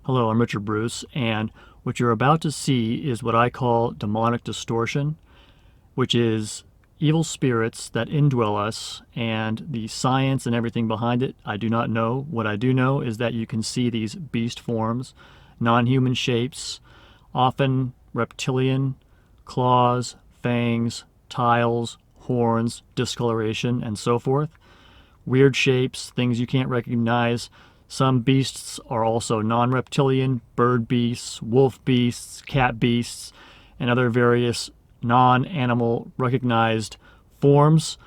Hello, I'm Richard Bruce, and what you're about to see is what I call demonic distortion, which is evil spirits that indwell us, and the science and everything behind it, I do not know. What I do know is that you can see these beast forms, non-human shapes, often reptilian, claws, fangs, tiles, horns, discoloration, and so forth. Weird shapes, things you can't recognize. Some beasts are also non-reptilian, bird beasts, wolf beasts, cat beasts, and other various non-animal recognized forms.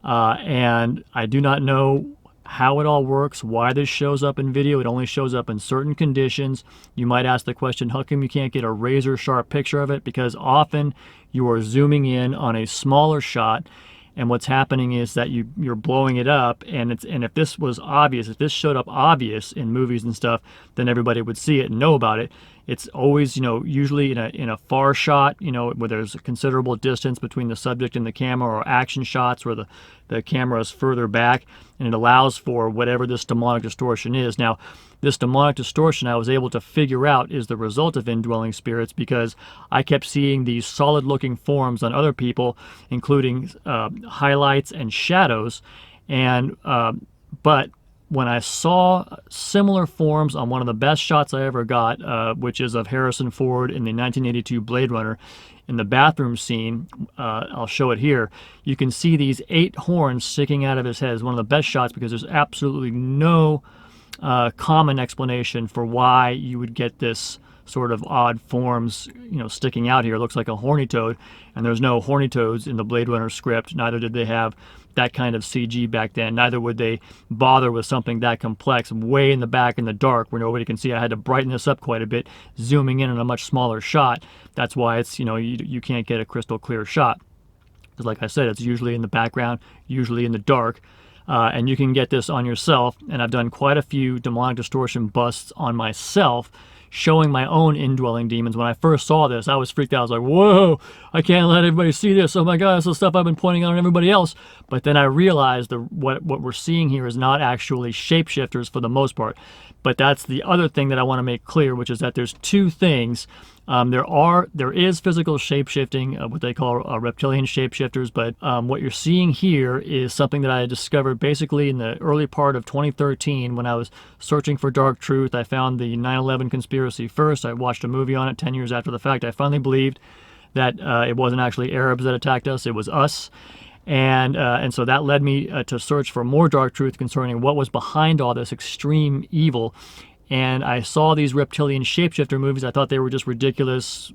And I do not know how it all works, why this shows up in video. It only shows up in certain conditions. You might ask the question, how come you can't get a razor sharp picture of it? Because often you are zooming in on a smaller shot, and what's happening is that you're blowing it up, and if this was obvious, if this showed up obvious in movies and stuff, then everybody would see it and know about it. It's always, usually in a far shot, where there's a considerable distance between the subject and the camera, or action shots where the camera is further back, and it allows for whatever this demonic distortion is. Now, this demonic distortion I was able to figure out is the result of indwelling spirits, because I kept seeing these solid-looking forms on other people, including highlights and shadows, and but when I saw similar forms on one of the best shots I ever got, which is of Harrison Ford in the 1982 Blade Runner, in the bathroom scene, I'll show it here, you can see these 8 horns sticking out of his head. It's one of the best shots because there's absolutely no common explanation for why you would get this sort of odd forms, sticking out here. It looks like a horny toad, and there's no horny toads in the Blade Runner script. Neither did they have that kind of CG back then. Neither would they bother with something that complex way in the back in the dark where nobody can see. I had to brighten this up quite a bit, zooming in on a much smaller shot. That's why it's, you can't get a crystal clear shot. Because like I said, it's usually in the background, usually in the dark. And you can get this on yourself, and I've done quite a few demonic distortion busts on myself, showing my own indwelling demons. When I first saw this, I was freaked out. I was like, whoa, I can't let everybody see this. Oh my God, that's the stuff I've been pointing out on everybody else. But then I realized what we're seeing here is not actually shapeshifters for the most part. But that's the other thing that I want to make clear, which is that there's two things. There is physical shapeshifting, what they call reptilian shapeshifters, but what you're seeing here is something that I discovered basically in the early part of 2013 when I was searching for dark truth. I found the 9/11 conspiracy first. I watched a movie on it 10 years after the fact. I finally believed that it wasn't actually Arabs that attacked us, it was us. And so that led me to search for more dark truth concerning what was behind all this extreme evil. And I saw these reptilian shapeshifter movies. I thought they were just ridiculous,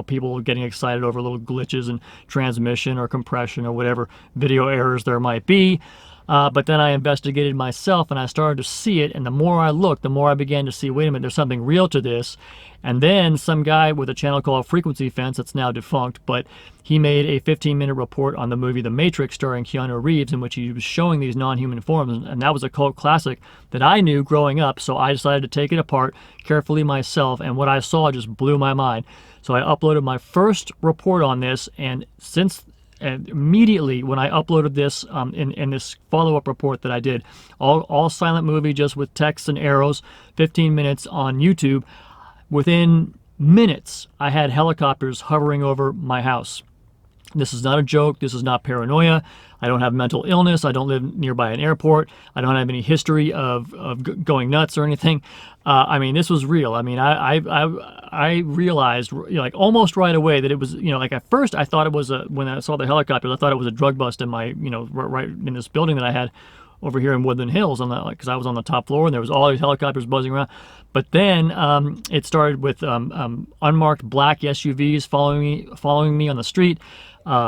people getting excited over little glitches in transmission or compression or whatever video errors there might be. But then I investigated myself, and I started to see it, and the more I looked, the more I began to see, wait a minute, there's something real to this. And then some guy with a channel called Frequency Fence, that's now defunct, but he made a 15-minute report on the movie The Matrix starring Keanu Reeves, in which he was showing these non-human forms, and that was a cult classic that I knew growing up, so I decided to take it apart carefully myself, and what I saw just blew my mind. So I uploaded my first report on this, and immediately when I uploaded this in this follow-up report that I did, all silent movie, just with text and arrows, 15 minutes on YouTube, within minutes I had helicopters hovering over my house. This is not a joke. This is not paranoia. I don't have mental illness. I don't live nearby an airport. I don't have any history of going nuts or anything. I mean, this was real. I mean, I realized like almost right away that it was, like at first I thought it was when I saw the helicopters, I thought it was a drug bust in my, right in this building that I had over here in Woodland Hills, because I was on the top floor and there was all these helicopters buzzing around. But then it started with unmarked black SUVs following me on the street,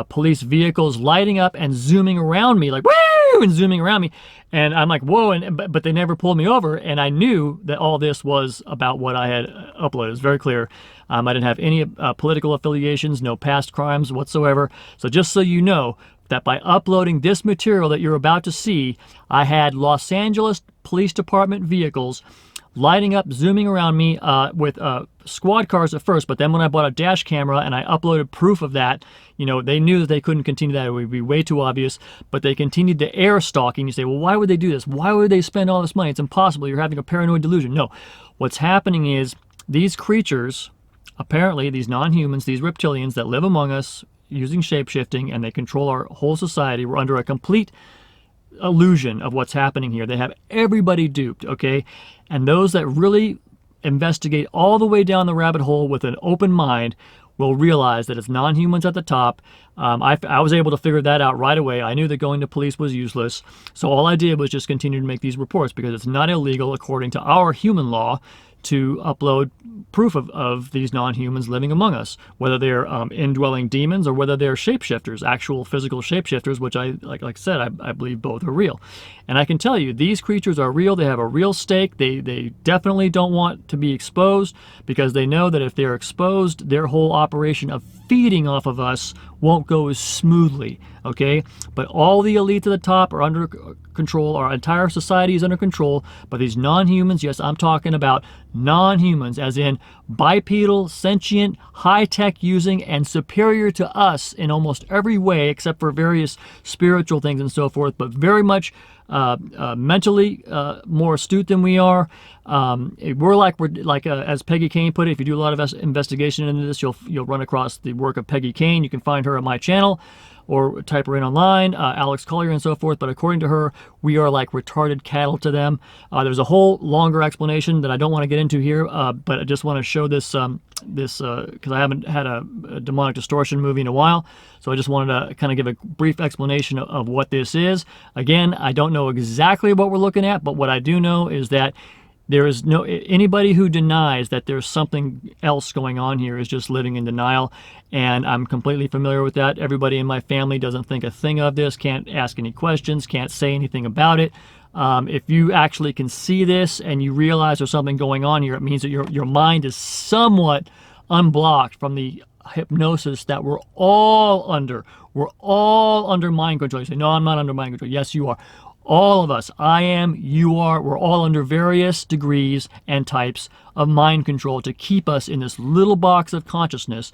police vehicles lighting up and zooming around me, like woo, and zooming around me, and I'm like, whoa, but they never pulled me over, and I knew that all this was about what I had uploaded. It was very clear. I didn't have any political affiliations, no past crimes whatsoever. So just so you know, that by uploading this material that you're about to see, I had Los Angeles Police Department vehicles lighting up, zooming around me with squad cars at first, but then when I bought a dash camera and I uploaded proof of that, you know, they knew that they couldn't continue that. It would be way too obvious, but they continued the air stalking. You say, well, why would they do this? Why would they spend all this money? It's impossible. You're having a paranoid delusion. No, what's happening is these creatures, apparently these non-humans, these reptilians that live among us using shape-shifting, and they control our whole society. We're under a complete illusion of what's happening here. They have everybody duped, okay? And those that really investigate all the way down the rabbit hole with an open mind will realize that it's non-humans at the top. I was able to figure that out right away. I knew that going to police was useless. So all I did was just continue to make these reports because it's not illegal according to our human law to upload proof of these non-humans living among us, whether they're indwelling demons or whether they're shapeshifters, actual physical shapeshifters, which like I said, I believe both are real. And I can tell you, these creatures are real. They have a real stake. They definitely don't want to be exposed because they know that if they're exposed, their whole operation of feeding off of us won't go as smoothly, okay? But all the elites at the top are under control. Our entire society is under control. But these non-humans, yes, I'm talking about non-humans, as in bipedal, sentient, high-tech using, and superior to us in almost every way, except for various spiritual things and so forth, but very much mentally more astute than we are. We're like as Peggy Kane put it. If you do a lot of investigation into this, you'll run across the work of Peggy Kane. You can find her on my channel or type her in online, Alex Collier and so forth. But according to her, we are like retarded cattle to them. There's a whole longer explanation that I don't want to get into here, but I just want to show this because I haven't had a demonic distortion movie in a while. So I just wanted to kind of give a brief explanation of what this is. Again, I don't know exactly what we're looking at, but what I do know is that there is anybody who denies that there's something else going on here is just living in denial, and I'm completely familiar with that. Everybody in my family doesn't think a thing of this, can't ask any questions, can't say anything about it. If you actually can see this and you realize there's something going on here, it means that your mind is somewhat unblocked from the hypnosis that we're all under. We're all under mind control. You say, no, I'm not under mind control. Yes, you are. All of us, I am, you are, we're all under various degrees and types of mind control to keep us in this little box of consciousness.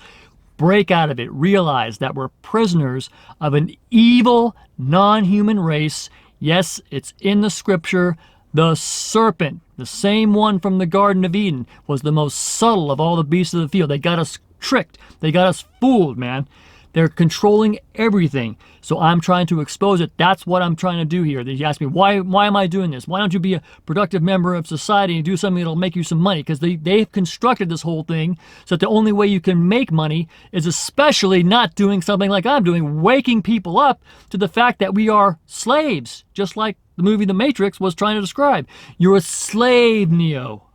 Break out of it. Realize that we're prisoners of an evil, non-human race. Yes, it's in the scripture. The serpent, the same one from the Garden of Eden, was the most subtle of all the beasts of the field. They got us tricked. They got us fooled, man. They're controlling everything. So I'm trying to expose it. That's what I'm trying to do here. They ask me, why am I doing this? Why don't you be a productive member of society and do something that'll make you some money? Because they've constructed this whole thing so that the only way you can make money is especially not doing something like I'm doing, waking people up to the fact that we are slaves, just like the movie The Matrix was trying to describe. You're a slave, Neo.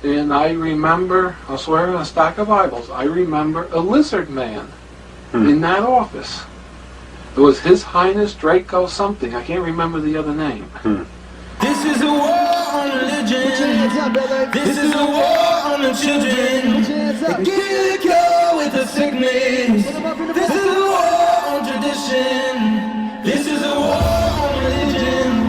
And I remember, I'll swear on a stack of Bibles, I remember a lizard man in that office. It was His Highness Draco something. I can't remember the other name. This is a war on religion. This is a war on the children. Get a cure with the sickness. This is a war on tradition. This is a war on religion.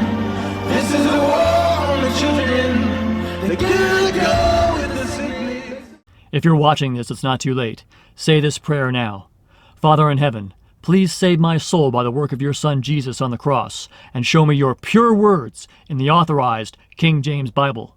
This is a war on the children. Get a cure with the sickness. If you're watching this, it's not too late. Say this prayer now. Father in heaven, please save my soul by the work of your Son Jesus on the cross, and show me your pure words in the authorized King James Bible.